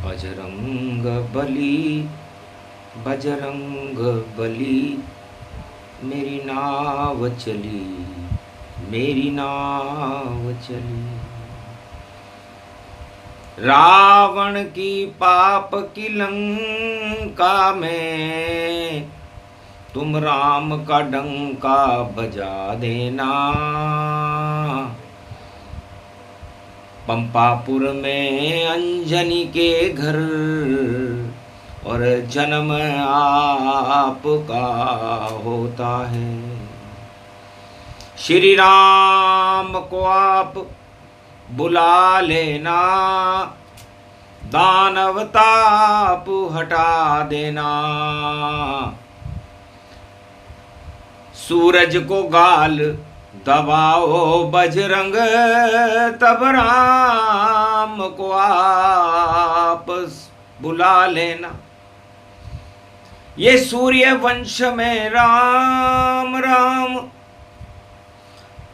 बजरंग बली बजरंग बली, मेरी नाव चली मेरी नाव चली। रावण की पाप की लंका में तुम राम का डंका बजा देना। पंपापुर में अंजनी के घर और जन्म आपका होता है। श्री राम को आप बुला लेना, दानव ताप हटा देना। सूरज को गाल दबाओ बजरंग, तब राम को आप बुला लेना। ये सूर्य वंश में राम राम,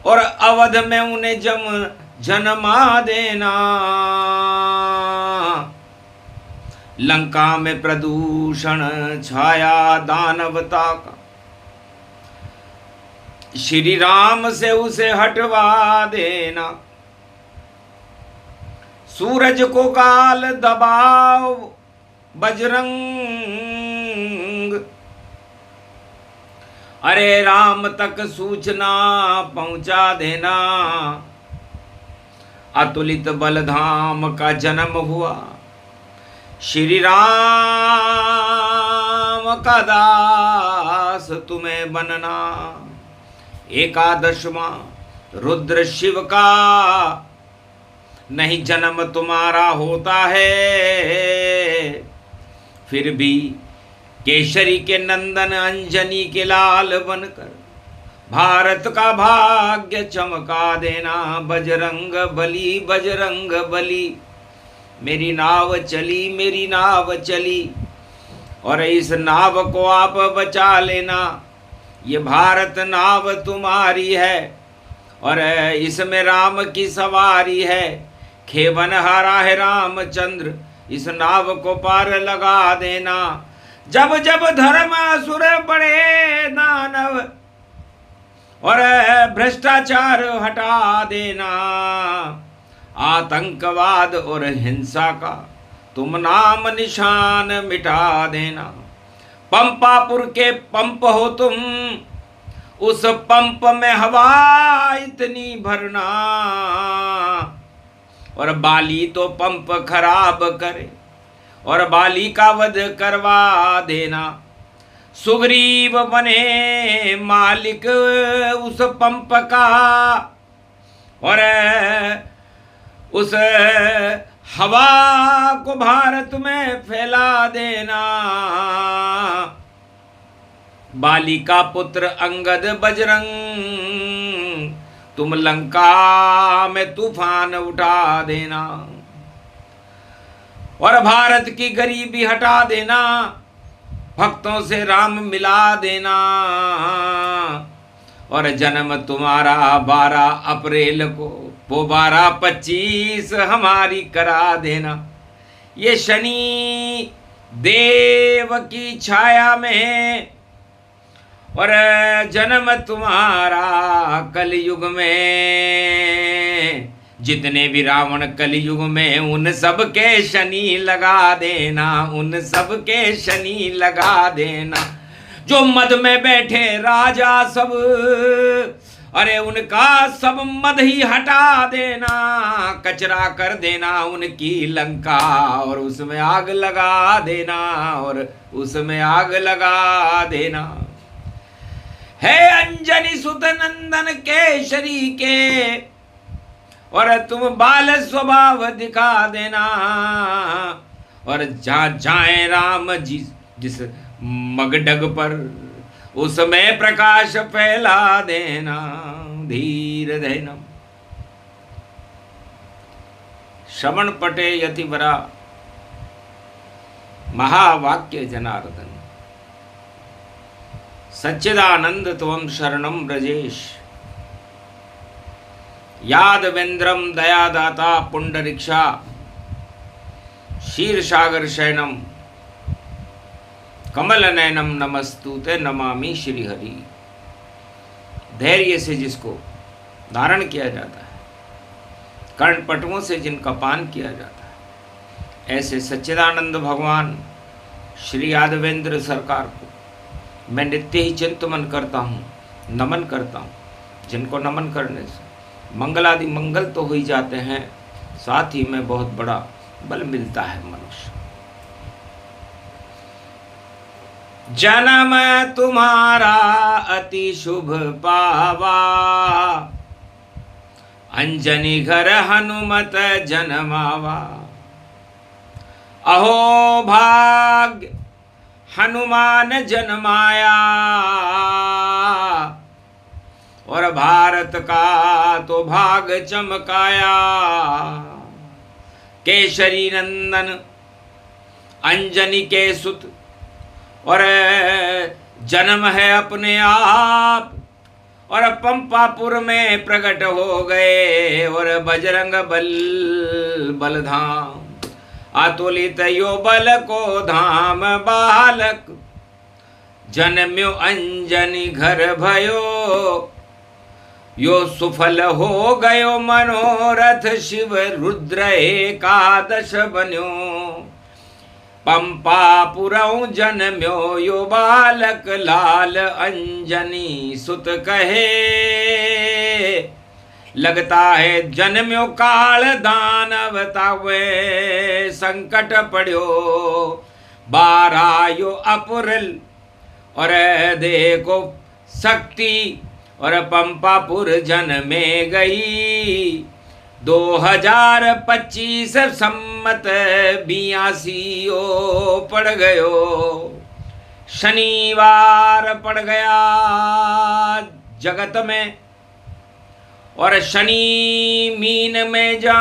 और अवध में उन्हें जन्मा देना। लंका में प्रदूषण छाया दानवता का, श्री राम से उसे हटवा देना। सूरज को गाल दबाओ बजरंग, अरे राम तक सूचना पहुंचा देना। अतुलित बलधाम का जन्म हुआ, श्री राम का दास तुम्हें बनना। एकादशवां रुद्र शिव का नहीं जन्म तुम्हारा होता है, फिर भी केसरी के नंदन अंजनी के लाल बनकर भारत का भाग्य चमका देना। बजरंग बली, मेरी नाव चली मेरी नाव चली, और इस नाव को आप बचा लेना। ये भारत नाव तुम्हारी है और इसमें राम की सवारी है। खेवन हारा है रामचंद्र, इस नाव को पार लगा देना। जब जब धर्म असुर बड़े दानव और भ्रष्टाचार हटा देना। आतंकवाद और हिंसा का तुम नाम निशान मिटा देना। पंपापुर के पंप हो तुम, उस पंप में हवा इतनी भरना। और बाली तो पंप खराब करे और बाली का वध करवा देना। सुग्रीव बने मालिक उस पंप का, और उस हवा को भारत में फैला देना। बाली का पुत्र अंगद बजरंग, तुम लंका में तूफान उठा देना और भारत की गरीबी हटा देना। भक्तों से राम मिला देना, और जन्म तुम्हारा 12 अप्रैल को, वो 12-25 हमारी करा देना। ये शनि देव की छाया में, और जन्म तुम्हारा कलयुग में। जितने भी रावण कलयुग में, उन सब के शनि लगा देना, उन सब के शनि लगा देना। जो मद में बैठे राजा सब, अरे उनका सब मद ही हटा देना। कचरा कर देना उनकी लंका, और उसमें आग लगा देना, और उसमें आग लगा देना। है अंजनी सुत नंदन केसरी के, और तुम बाल स्वभाव दिखा देना। और जहाँ जाए राम जिस मगडग पर, उसमें प्रकाश फैला देना। धीर धैनम श्रवण पटे यतिवरा, महावाक्य जनार्दन। सच्चिदानंद त्वं शरणं ब्रजेश, यादवेन्द्रम दयादाता पुंडरीक्षा। क्षीरसागर शयनम कमल नयनम नमस्तुते नमामि श्री हरि। धैर्य से जिसको धारण किया जाता है, कर्णपटुओं से जिनका पान किया जाता है, ऐसे सच्चिदानंद भगवान श्री यादवेंद्र सरकार को मैं नित्य ही चिंतन करता हूँ, नमन करता हूँ, जिनको नमन करने से मंगलादि मंगल तो हो ही जाते हैं, साथ ही में बहुत बड़ा बल मिलता है मनुष्य। जन्म तुम्हारा अति शुभ पावा, अंजनी घर हनुमत जन्मावा। अहो भाग्य हनुमान जन्माया, और भारत का तो भाग चमकाया। केसरी नंदन अंजनी के सुत, और जन्म है अपने आप, और पंपापुर में प्रकट हो गए, और बजरंग बलधाम। अतुलित यो बल को धाम बालक, जन्म्यो अंजनी घर भयो। यो सुफल हो गयो मनोरथ, शिव रुद्र एकादश बन्यो। पंपापुरऊ जन्म्यो यो बालक, लाल अंजनी सुत कहे। लगता है जन्म्यो काल दानव तावे, संकट पड़ो 12 यो अप्रैल। और देखो शक्ति और पंपापुर जन्मे गई। 2025 सम्मत 82 पड़ गयो। शनिवार पड़ गया जगत में, और शनि मीन में जान,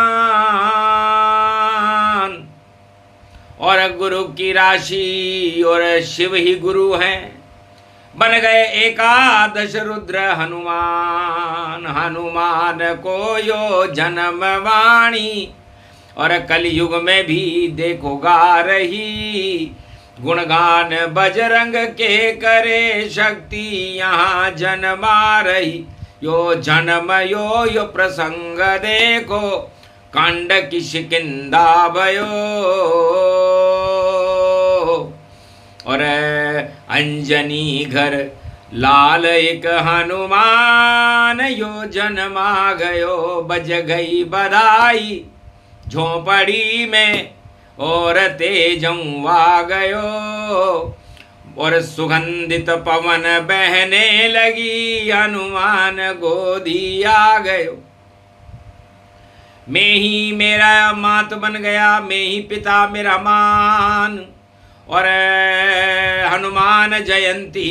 और गुरु की राशि, और शिव ही गुरु हैं। बन गए एकादश रुद्र हनुमान। हनुमान को यो जन्म वाणी, और कलयुग में भी देखो गा रही। गुणगान बजरंग के करे, शक्ति यहाँ जन्मा रही। यो जन्म यो प्रसंग देखो, कांड किष्किंधा भयो। और अंजनी घर लाल एक हनुमान, यो जन्मा गयो। बज गई बधाई झोपड़ी में, और तेजवा गयो। और सुगंधित पवन बहने लगी, हनुमान गोदी आ गयो। मैं ही मेरा मात बन गया, मैं ही पिता मेरा मान। और हनुमान जयंती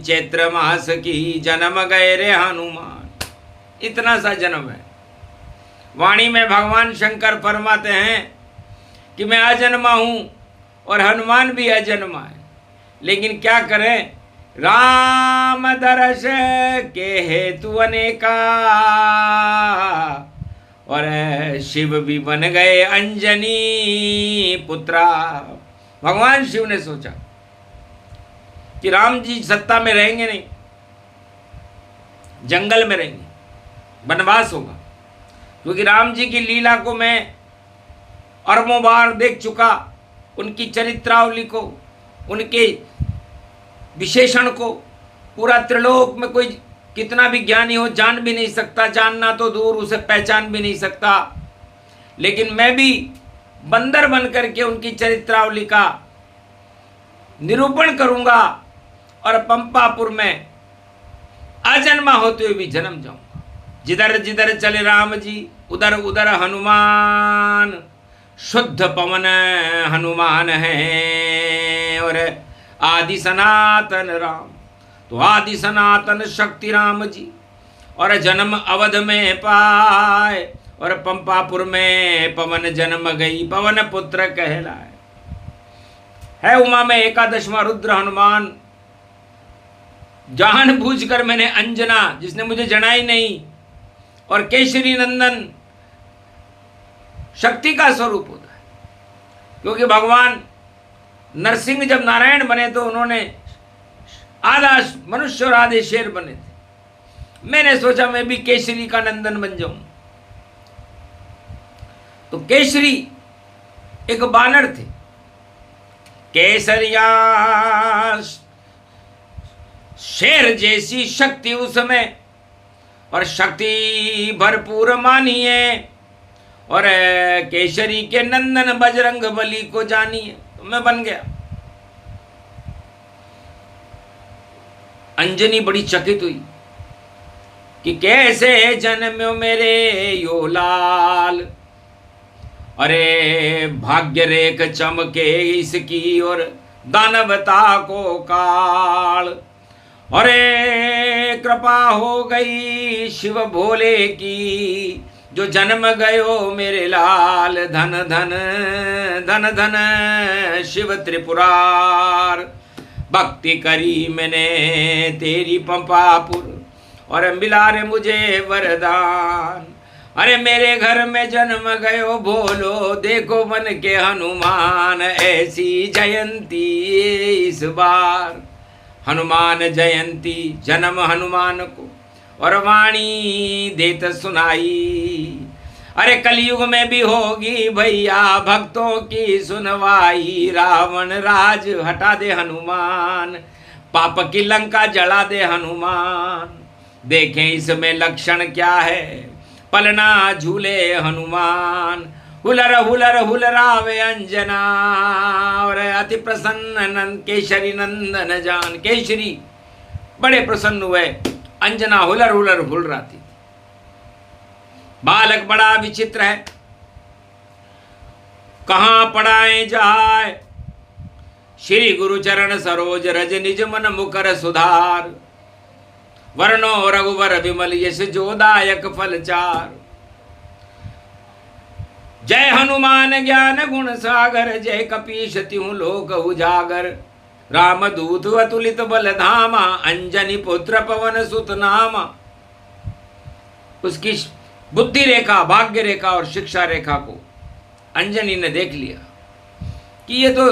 चैत्र मास की, जन्म गए रे हनुमान। इतना सा जन्म है। वाणी में भगवान शंकर फरमाते हैं कि मैं अजन्मा हूँ, और हनुमान भी अजन्मा है। लेकिन क्या करें, राम दर्श के हेतु अनेका, और शिव भी बन गए अंजनी पुत्रा। भगवान शिव ने सोचा कि राम जी सत्ता में रहेंगे नहीं, जंगल में रहेंगे, वनवास होगा। क्योंकि राम जी की लीला को मैं अरबों बार देख चुका, उनकी चरित्रावली को, उनके विशेषण को पूरा त्रिलोक में कोई कितना भी ज्ञानी हो जान भी नहीं सकता, जानना तो दूर, उसे पहचान भी नहीं सकता। लेकिन मैं भी बंदर बन करके उनकी चरित्रावली का निरूपण करूंगा, और पंपापुर में अजन्मा होते हुए भी जन्म जाऊंगा। जिधर जिधर चले राम जी, उधर उधर हनुमान। शुद्ध पवन हनुमान है, और आदि सनातन राम, तो आदि सनातन शक्ति राम जी। और जन्म अवध में पाए, और पंपापुर में पवन जन्म गई, पवन पुत्र कहलाए। है उमा में एकादशवां रुद्र हनुमान। जानबूझकर मैंने अंजना, जिसने मुझे जनाई नहीं, और केसरी नंदन शक्ति का स्वरूप होता है। क्योंकि भगवान नरसिंह जब नारायण बने तो उन्होंने आधा मनुष्य और आधे शेर बने थे। मैंने सोचा मैं भी केसरी का नंदन बन जाऊं। तो केसरी एक बानर थे। केसरिया शेर जैसी शक्ति उसमें, और शक्ति भरपूर मानिए, और केसरी के नंदन बजरंग बली को जानिए। तो मैं बन गया। अंजनी बड़ी चकित हुई कि कैसे जन्म्यो मेरे यो लाल, अरे भाग्य रेख चमके इसकी और दानवता को काल, अरे कृपा हो गई शिव भोले की, जो जन्म गयो मेरे लाल, धन धन धन धन शिव त्रिपुरार। भक्ति करी मैंने तेरी पंपापुर, और मिला रे मुझे वरदान। अरे मेरे घर में जन्म गयो भोलो, देखो बन के हनुमान, ऐसी जयंती इस बार। हनुमान जयंती जन्म हनुमान को, और वाणी देत सुनाई। अरे कलयुग में भी होगी भैया भक्तों की सुनवाई। रावण राज हटा दे हनुमान, पाप की लंका जला दे हनुमान। देखें इसमें लक्षण क्या है, पलना झूले हनुमान। हुलर हुलर हुलरावे अंजना, और अति प्रसन्न नंद केसरी नंदन जान। केसरी बड़े प्रसन्न हुए। अंजना हुलर हुलर हुल रही थी। बालक बड़ा विचित्र है, कहां पढ़ाए जाए। श्री गुरु चरण सरोज रज निज मन मुकर सुधार। वर्णो रघुवर विमल यश जोदायक फल चार। जय हनुमान ज्ञान गुण सागर, जय कपीश तिहु लोक उजागर। राम दूत अतुलित बल धामा, अंजनी पुत्र पवन सुत नामा। उसकी बुद्धि रेखा, भाग्य रेखा और शिक्षा रेखा को अंजनी ने देख लिया कि ये तो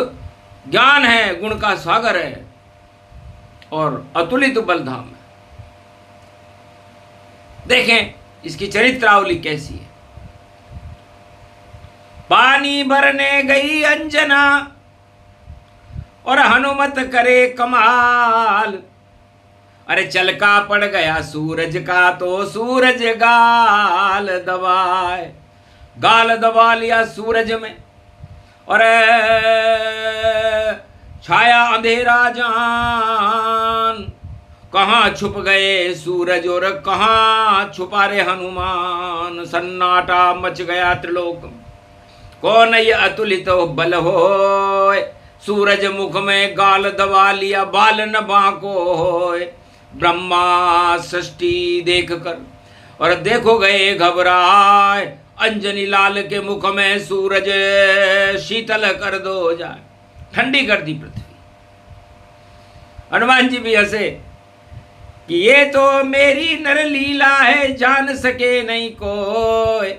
ज्ञान है, गुण का सागर है और अतुलित बलधाम है। देखें इसकी चरित्रावली कैसी है। पानी भरने गई अंजना, और हनुमत करे कमाल। अरे चलका पड़ गया सूरज का, तो सूरज गाल दबाए। गाल दबा लिया सूरज में, और छाया अंधेरा जान। कहाँ छुप गए सूरज और कहाँ छुपा रे हनुमान। सन्नाटा मच गया त्रिलोक में, कौन ये अतुलित बल होय। सूरज मुख में गाल दबा लिया, बाल न बांको होय। ब्रह्मा सृष्टि देख कर और देखो गए घबराए। अंजनी लाल के मुख में सूरज शीतल कर दो जाए, ठंडी कर दी पृथ्वी। हनुमान जी भी हंसे कि ये तो मेरी नर लीला है, जान सके नहीं कोई।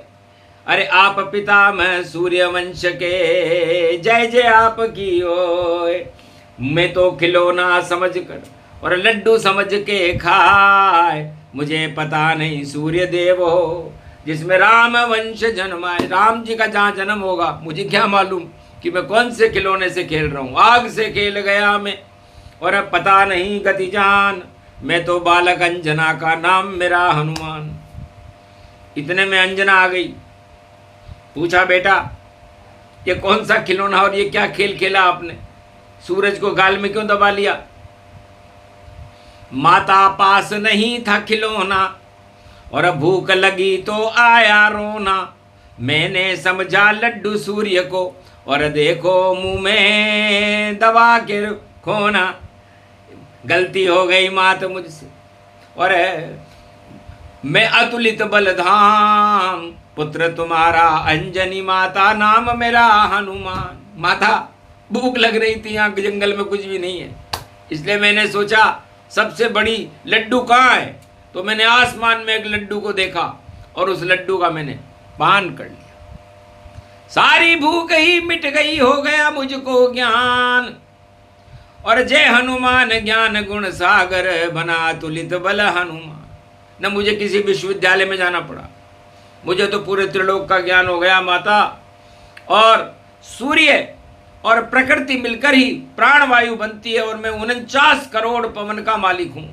अरे आप पिता में सूर्य वंश के, जय जय आपकी ओय। मैं तो खिलौना समझ कर और लड्डू समझ के खाए। मुझे पता नहीं सूर्य देव हो, जिसमें राम वंश जन्माए। राम जी का जहाँ जन्म होगा मुझे क्या मालूम कि मैं कौन से खिलौने से खेल रहा हूँ। आग से खेल गया मैं, और अब पता नहीं गति जान। मैं तो बालक अंजना का, नाम मेरा हनुमान। इतने में अंजना आ गई। पूछा बेटा ये कौन सा खिलौना और ये क्या खेल खेला आपने, सूरज को गाल में क्यों दबा लिया। माता पास नहीं था खिलौना, और भूख लगी तो आया रोना। मैंने समझा लड्डू सूर्य को, और देखो मुंह में दबा के खोना। गलती हो गई मात मुझसे, और मैं अतुलित बलधाम। पुत्र तुम्हारा अंजनी, माता नाम मेरा हनुमान। माता भूख लग रही थी, यहाँ जंगल में कुछ भी नहीं है, इसलिए मैंने सोचा सबसे बड़ी लड्डू कहाँ है। तो मैंने आसमान में एक लड्डू को देखा और उस लड्डू का मैंने पान कर लिया। सारी भूख ही मिट गई, हो गया मुझको ज्ञान। और जय हनुमान ज्ञान गुण सागर, बना तुलित बल हनुमान। न मुझे किसी विश्वविद्यालय में जाना पड़ा, मुझे तो पूरे त्रिलोक का ज्ञान हो गया माता। और सूर्य और प्रकृति मिलकर ही प्राणवायु बनती है, और मैं 49 करोड़ पवन का मालिक हूं।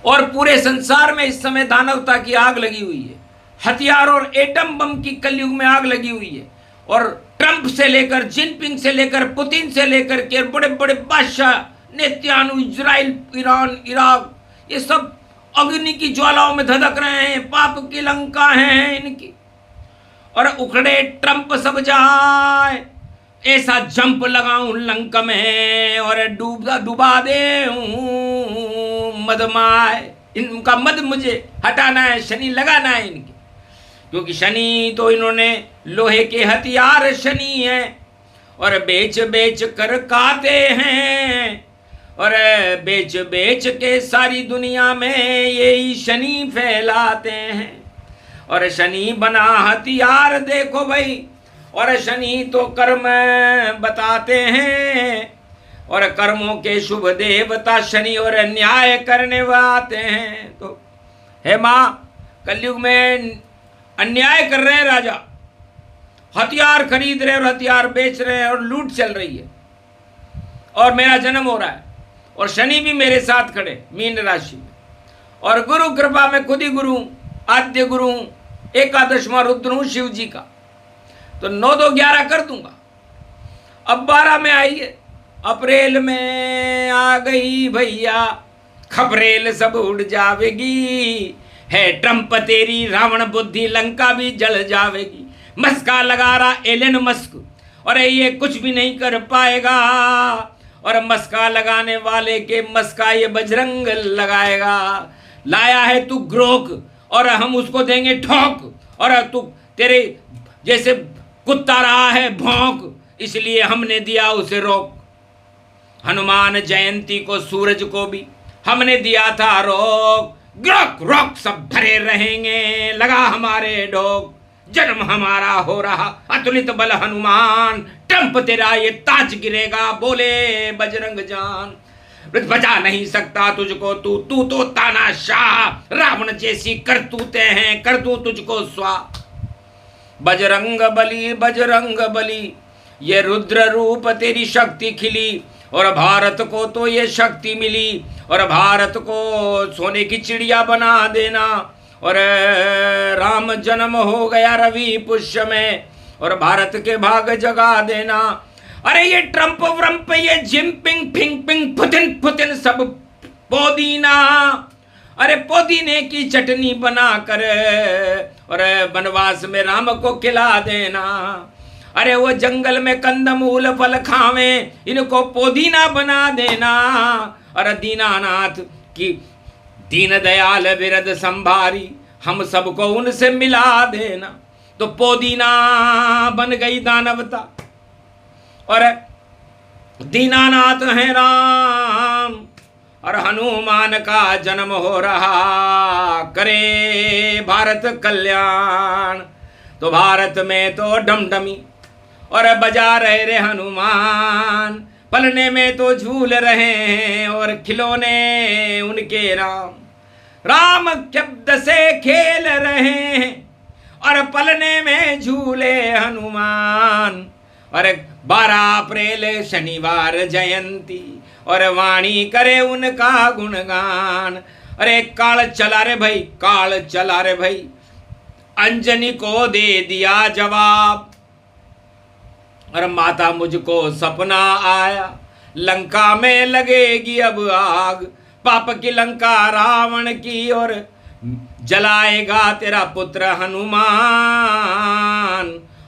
और पूरे संसार में इस समय दानवता की आग लगी हुई है, हथियार और एटम बम की कलयुग में आग लगी हुई है। और ट्रंप से लेकर, जिनपिंग से लेकर, पुतिन से लेकर के बड़े बड़े बादशाह, नेतन्याहू, इजराइल, ईरान, इराक, ये सब अग्नि की ज्वालाओं में धधक रहे हैं। पाप की लंका है इनकी। और उखड़े ट्रंप सब जाए, ऐसा जंप लगाऊं लंक में, और डुबा दे मदमाए। इनका मद मुझे हटाना है, शनि लगाना है इनके, क्योंकि शनि तो इन्होंने लोहे के हथियार शनि है, और बेच बेच कर खाते हैं। और बेच बेच के सारी दुनिया में यही शनि फैलाते हैं। और शनि बना हथियार देखो भाई, और शनि तो कर्म बताते हैं, और कर्मों के शुभ देवता शनि, और न्याय करने आते हैं। तो हे माँ, कलयुग में अन्याय कर रहे हैं राजा, हथियार खरीद रहे और हथियार बेच रहे हैं, और लूट चल रही है, और मेरा जन्म हो रहा है, और शनि भी मेरे साथ खड़े मीन राशि में। और गुरु कृपा में खुद ही गुरु, आद्य गुरु, एकादशवां रुद्र हूं शिव जी का। तो 9 2 11 कर दूंगा। अब 12 में आई है, अप्रैल में आ गई भैया, खबरेल सब उड़ जावेगी। है ट्रंप तेरी रावण बुद्धि, लंका भी जल जावेगी। मस्का लगा रहा एलन मस्क, और ये कुछ भी नहीं कर पाएगा। और मस्का लगाने वाले के मस्का ये बजरंग लगाएगा। लाया है तू ग्रोक, और हम उसको देंगे ठोक। और तू तेरे जैसे कुत्ता रहा है भौंक, इसलिए हमने दिया उसे रोक। हनुमान जयंती को सूरज को भी हमने दिया था रोक। ग्रोक रोक सब धरे रहेंगे, लगा हमारे ढोक। जन्म हमारा हो रहा अतुलित बल हनुमान, ट्रंप तेरा ये ताज गिरेगा, बोले बजरंग जान। बचा नहीं सकता तुझको तू तो तानाशाह, रावण जैसी करतूतें हैं, कर दूं तुझको स्वा। बजरंग बली, ये रुद्र रूप तेरी शक्ति खिली, और भारत को तो ये शक्ति मिली। और भारत को सोने की चिड़िया बना देना। और राम जन्म हो गया रवि पुष्य में, और भारत के भाग जगा देना। अरे ये ट्रंप व्रंप, ये जिनपिंग फिंगपिंग पुतिन सब पोदीना, अरे पुदीने की चटनी बनाकर और वनवास में राम को खिला देना। अरे वो जंगल में कंदमूल फल खावे, इनको पुदीना बना देना। अरे दीनानाथ की दीन दयाल विरद संभारी, हम सबको उनसे मिला देना। तो पुदीना बन गई दानवता, और दीनानाथ है राम, और हनुमान का जन्म हो रहा, करे भारत कल्याण। तो भारत में तो डमडमी और बजा रहे रे हनुमान, पलने में तो झूल रहे हैं और खिलौने उनके राम। राम शब्द से खेल रहे हैं और पलने में झूले हनुमान। और 12 अप्रैल शनिवार जयंती, और वाणी करे उनका गुणगान। अरे काल चला रे भाई, काल चला रे भाई, अंजनी को दे दिया जवाब। और माता मुझको सपना आया, लंका में लगेगी अब आग। पाप की लंका रावण की, और जलाएगा तेरा पुत्र हनुमान।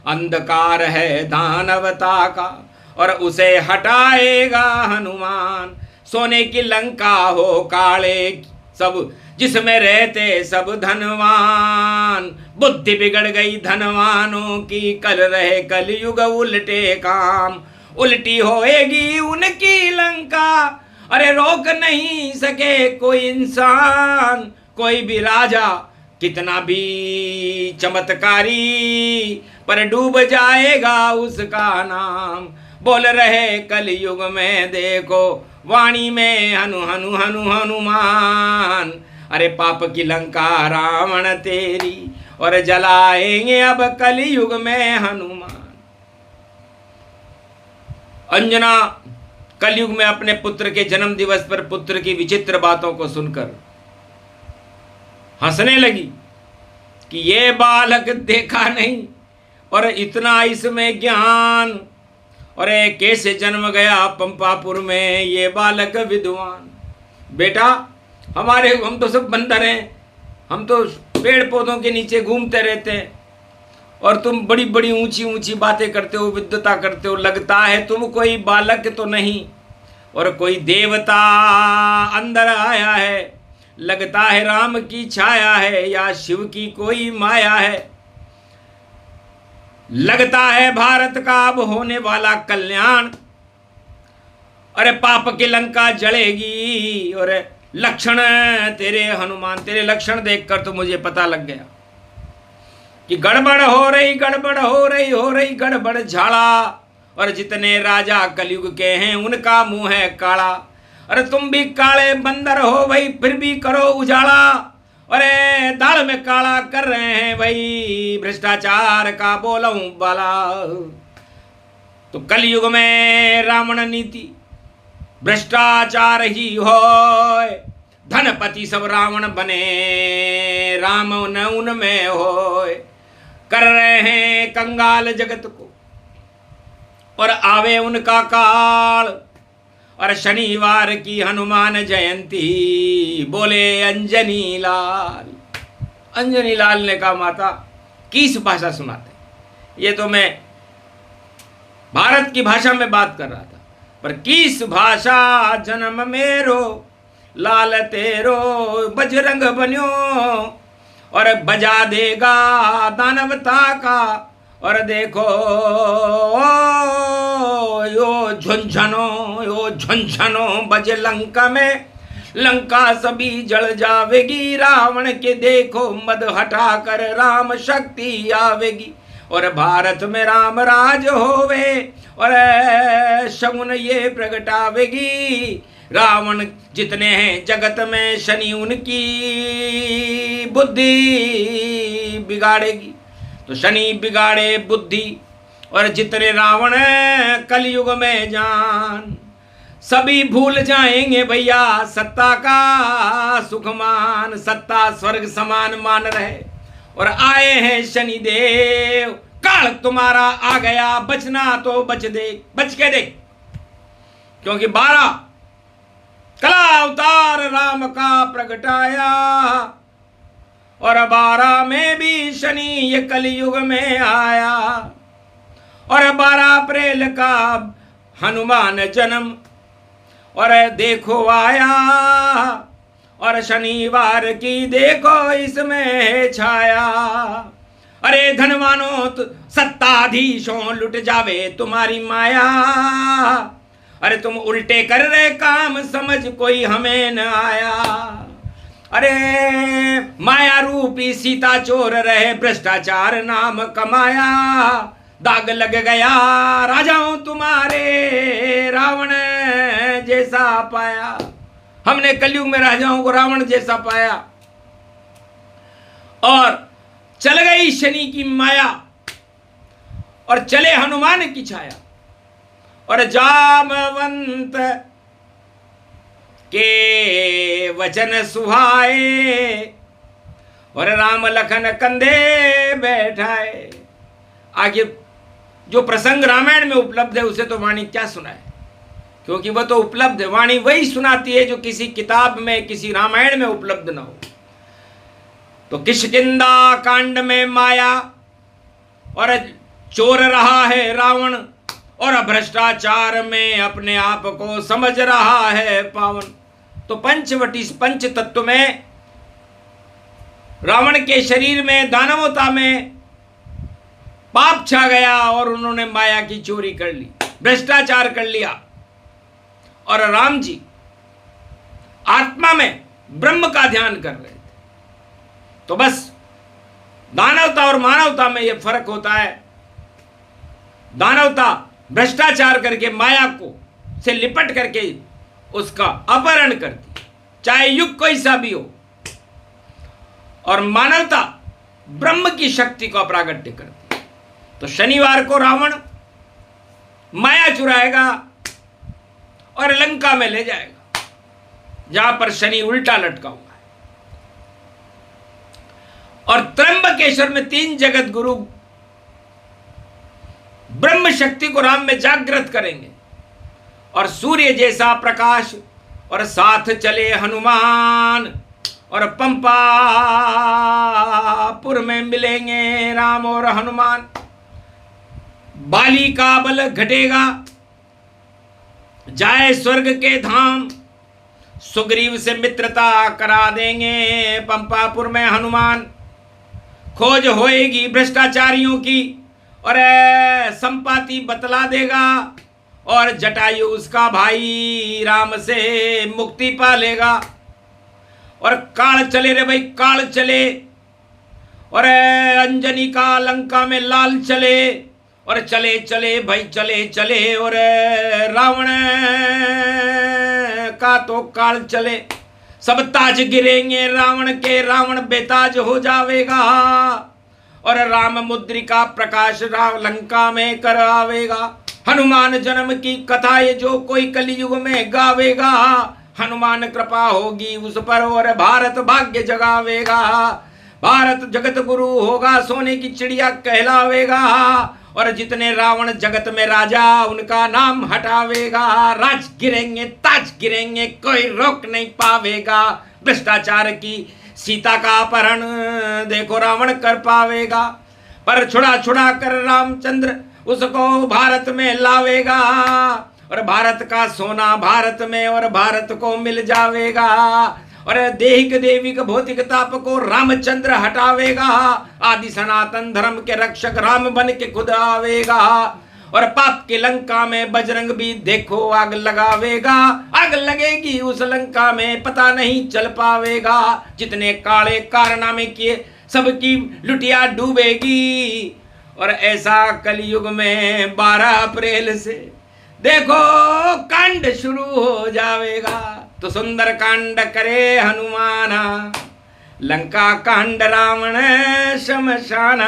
अंधकार है दानवता का, और उसे हटाएगा हनुमान। सोने की लंका हो काले सब, जिसमें रहते सब धनवान। बुद्धि बिगड़ गई धनवानों की, कल रहे कलयुग उल्टे काम। उल्टी होएगी उनकी लंका, अरे रोक नहीं सके कोई इंसान। कोई भी राजा कितना भी चमत्कारी, पर डूब जाएगा उसका नाम। बोल रहे कलयुग में देखो वाणी में हनु हनु हनु हनुमान। अरे पाप की लंका रावण तेरी, और जलाएंगे अब कलयुग में हनुमान। अंजना कलयुग में अपने पुत्र के जन्म दिवस पर पुत्र की विचित्र बातों को सुनकर हंसने लगी कि ये बालक देखा नहीं और इतना इसमें ज्ञान, और कैसे जन्म गया पंपापुर में ये बालक विद्वान। बेटा हम तो सब बंदर हैं, हम तो पेड़ पौधों के नीचे घूमते रहते हैं, और तुम बड़ी बड़ी ऊंची ऊंची बातें करते हो, विद्वता करते हो। लगता है तुम कोई बालक तो नहीं, और कोई देवता अंदर आया है। लगता है राम की छाया है या शिव की कोई माया है। लगता है भारत का अब होने वाला कल्याण। अरे पाप की लंका जलेगी। और लक्षण तेरे हनुमान, तेरे लक्षण देखकर तो मुझे पता लग गया कि गड़बड़ हो रही, गड़बड़ हो रही गड़बड़ झाड़ा। और जितने राजा कलयुग के हैं उनका मुंह है काला। अरे तुम भी काले बंदर हो भाई, फिर भी करो उजाला। अरे दाल में काला कर रहे हैं भाई, भ्रष्टाचार का बोलूं बाला। तो कलयुग में रावण नीति भ्रष्टाचार ही हो। धनपति सब रावण बने, राम न उनमें हो। कर रहे हैं कंगाल जगत को, और आवे उनका काल। और शनिवार की हनुमान जयंती, बोले अंजनी लाल। अंजनी लाल ने कहा माता किस भाषा सुनाते। ये तो मैं भारत की भाषा में बात कर रहा था, पर किस भाषा जन्म मेरो लाल तेरो बजरंग बन्यो। और बजा देगा दानवता का। और देखो यो झुंझनो बजे लंका में, लंका सभी जल जावेगी। रावण के देखो मद हटा कर राम शक्ति आवेगी। और भारत में राम राज होवे, और शगुन ये प्रगटावेगी। रावण जितने हैं जगत में, शनि उनकी बुद्धि बिगाड़ेगी। तो शनि बिगाड़े बुद्धि, और जितने रावण कलयुग में जान, सभी भूल जाएंगे भैया सत्ता का सुखमान। सत्ता स्वर्ग समान मान रहे, और आए हैं शनि देव। काल तुम्हारा आ गया, बचना तो बच के देख। क्योंकि 12 कला अवतार राम का प्रगटाया, और 12 में भी शनि ये कलयुग में आया। और 12 अप्रैल का हनुमान जन्म, और देखो आया। और शनिवार की देखो इसमें छाया। अरे धनवानों सत्ताधीशों लुट जावे तुम्हारी माया। अरे तुम उल्टे कर रहे काम, समझ कोई हमें न आया। अरे माया रूपी सीता चोर रहे, भ्रष्टाचार नाम कमाया। दाग लग गया राजाओं तुम्हारे, रावण जैसा पाया। हमने कलयुग में राजाओं को रावण जैसा पाया, और चल गई शनि की माया, और चले हनुमान की छाया। और जामवंत के वचन सुहाए, और राम लखन कंधे बैठाए। आगे जो प्रसंग रामायण में उपलब्ध है उसे तो वाणी क्या सुनाए, क्योंकि वह तो उपलब्ध है। वाणी वही सुनाती है जो किसी किताब में, किसी रामायण में उपलब्ध ना हो। तो किष्किंधा कांड में माया, और चोर रहा है रावण, और भ्रष्टाचार में अपने आप को समझ रहा है पावन। तो पंचवटी पंच तत्व में रावण के शरीर में, दानवता में पाप छा गया, और उन्होंने माया की चोरी कर ली, भ्रष्टाचार कर लिया। और राम जी आत्मा में ब्रह्म का ध्यान कर रहे थे। तो बस दानवता और मानवता में यह फर्क होता है। दानवता भ्रष्टाचार करके माया को से लिपट करके उसका अपहरण करती, चाहे युग कोई सा भी हो, और मानवता ब्रह्म की शक्ति को प्रागट्य करती। तो शनिवार को रावण माया चुराएगा और लंका में ले जाएगा, जहां पर शनि उल्टा लटका हुआ है। और त्र्यंबकेश्वर में 3 जगत गुरु ब्रह्म शक्ति को राम में जागृत करेंगे, और सूर्य जैसा प्रकाश, और साथ चले हनुमान, और पंपापुर में मिलेंगे राम और हनुमान। बाली का बल घटेगा, जाए स्वर्ग के धाम, सुग्रीव से मित्रता करा देंगे पंपापुर में हनुमान। खोज होएगी भ्रष्टाचारियों की, और संपाति बतला देगा, और जटायु उसका भाई राम से मुक्ति पा लेगा। और काल चले रे भाई, काल चले, और अंजनी का लंका में लाल चले, और चले चले भाई चले चले, और रावण का तो काल चले। सब ताज गिरेंगे रावण के, रावण बेताज हो जावेगा, और राम मुद्रिका प्रकाश राम लंका में करावेगा। हनुमान जन्म की कथा ये जो कोई कलयुग में गावेगा, हनुमान कृपा होगी उस पर, और भारत भाग्य जगावेगा। भारत जगत गुरु होगा, सोने की चिड़िया कहलावेगा, और जितने रावण जगत में राजा उनका नाम हटावेगा। राज गिरेंगे ताज गिरेंगे, कोई रोक नहीं पावेगा। भ्रष्टाचार की सीता का अपहरण देखो रावण कर पावेगा, पर छुड़ा छुड़ा कर रामचंद्र उसको भारत में लावेगा, और भारत का सोना भारत में, और भारत को मिल जावेगा। और देहिक देविक भौतिक ताप को रामचंद्र हटावेगा। आदि सनातन धर्म के रक्षक राम बन के खुद आवेगा, और पाप के लंका में बजरंग भी देखो आग लगावेगा। आग लगेगी उस लंका में, पता नहीं चल पावेगा। जितने काले कारनामे किए सबकी लुटिया डूबेगी। और ऐसा कलयुग में 12 अप्रैल से देखो कांड शुरू हो जावेगा। तो सुंदर कांड करे हनुमाना, लंका कांड रावण शमशाना।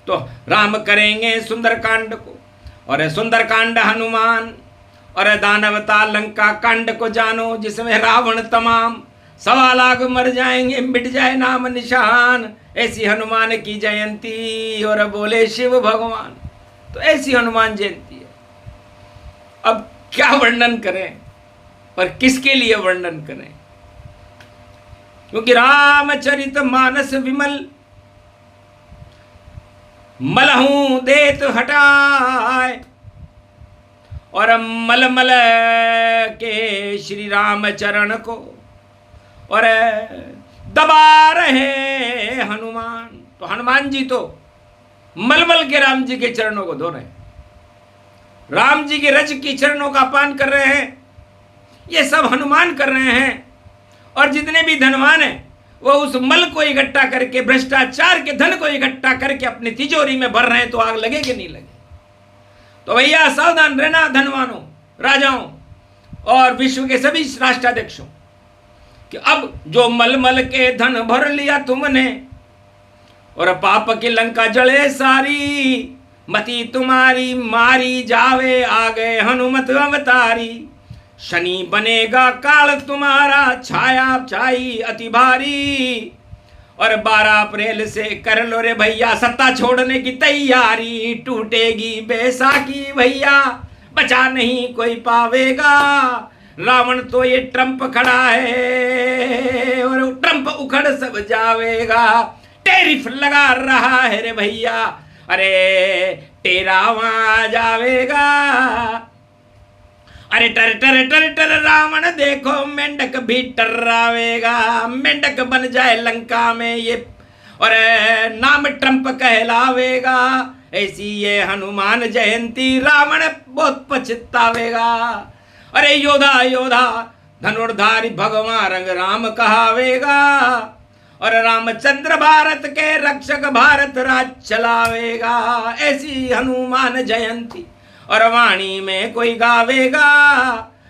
तो राम करेंगे सुंदर कांड को, और सुंदर कांड हनुमान, और दानवता लंका कांड को जानो, जिसमें रावण तमाम 1.25 लाख मर जाएंगे, मिट जाए नाम निशान। ऐसी हनुमान की जयंती, और बोले शिव भगवान। तो ऐसी हनुमान जयंती है। अब क्या वर्णन करें, पर किसके लिए वर्णन करें, क्योंकि रामचरित मानस विमल मलहू देत हटाए, और मलमल के श्री राम चरण को और दबा रहे हनुमान। तो हनुमान जी तो मलमल के राम जी के चरणों को धो रहे हैं, राम जी के रज की चरणों का पान कर रहे हैं। ये सब हनुमान कर रहे हैं। और जितने भी धनवान हैं वो उस मल को इकट्ठा करके, भ्रष्टाचार के धन को इकट्ठा करके अपनी तिजोरी में भर रहे हैं। तो आग लगे कि नहीं लगे? तो भैया सावधान रहना धनवानों, राजाओं और विश्व के सभी राष्ट्राध्यक्षों, कि अब जो मलमल के धन भर लिया तुमने, और पाप की लंका जले सारी, मति तुम्हारी मारी जावे, आ गए हनुमत अवतारी। शनि बनेगा काल तुम्हारा, छाया छाई अति भारी। और 12 अप्रैल से कर लो रे भैया सत्ता छोड़ने की तैयारी। टूटेगी बैसाखी भैया, बचा नहीं कोई पावेगा। रावण तो ये ट्रंप खड़ा है, और ट्रंप उखड़ सब जावेगा। टैरिफ लगा रहा है रे भैया, अरे तेरा वहां जावेगा। अरे टर टर टर टर रावण देखो मेंढक भी टर्रावेगा। मेंढक बन जाए लंका में ये, और नाम ट्रंप कहलावेगा। ऐसी ये हनुमान जयंती रावण बहुत पछतावेगा। अरे योधा योधा धनुर्धारी भगवान रंग राम कहावेगा। और रामचंद्र भारत के रक्षक, भारत राज चलावेगा। ऐसी हनुमान जयंती और वाणी में कोई गावेगा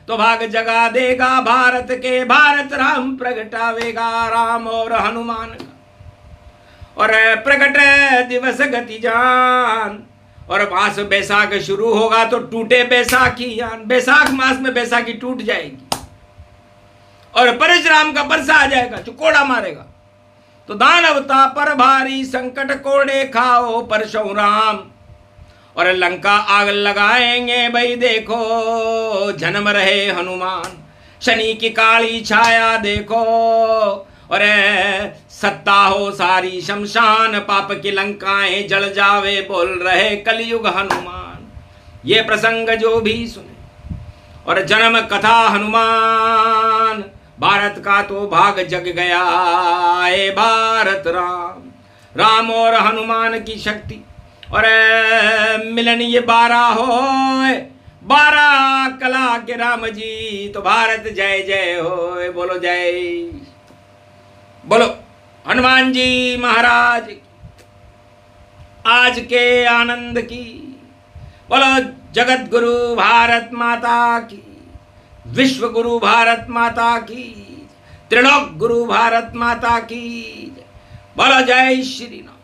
तो भाग जगा देगा भारत के, भारत राम प्रगटावेगा। राम और हनुमान का और प्रकट दिवस गति जान, और मास बैसाख शुरू होगा तो टूटे बैसाखी यान। बैसाख मास में बैसाखी टूट जाएगी और परशुराम का परसा आ जाएगा जो कोड़ा मारेगा। तो दानवता पर भारी संकट कोड़े खाओ परशुराम, और लंका आग लगाएंगे भाई देखो जन्म रहे हनुमान। शनि की काली छाया देखो और सत्ता हो सारी शमशान, पाप की लंकाएं जल जावे बोल रहे कलयुग हनुमान। ये प्रसंग जो भी सुने और जन्म कथा हनुमान, भारत का तो भाग जग गया ए भारत राम। राम और हनुमान की शक्ति और मिलन ये 12 हो, 12 कला के राम जी, तो भारत जय जय हो। बोलो जय, बोलो हनुमान जी महाराज की, आज के आनंद की। बोलो जगत गुरु भारत माता की, विश्व गुरु भारत माता की, त्रिलोक गुरु भारत माता की। बोलो जय श्री राम।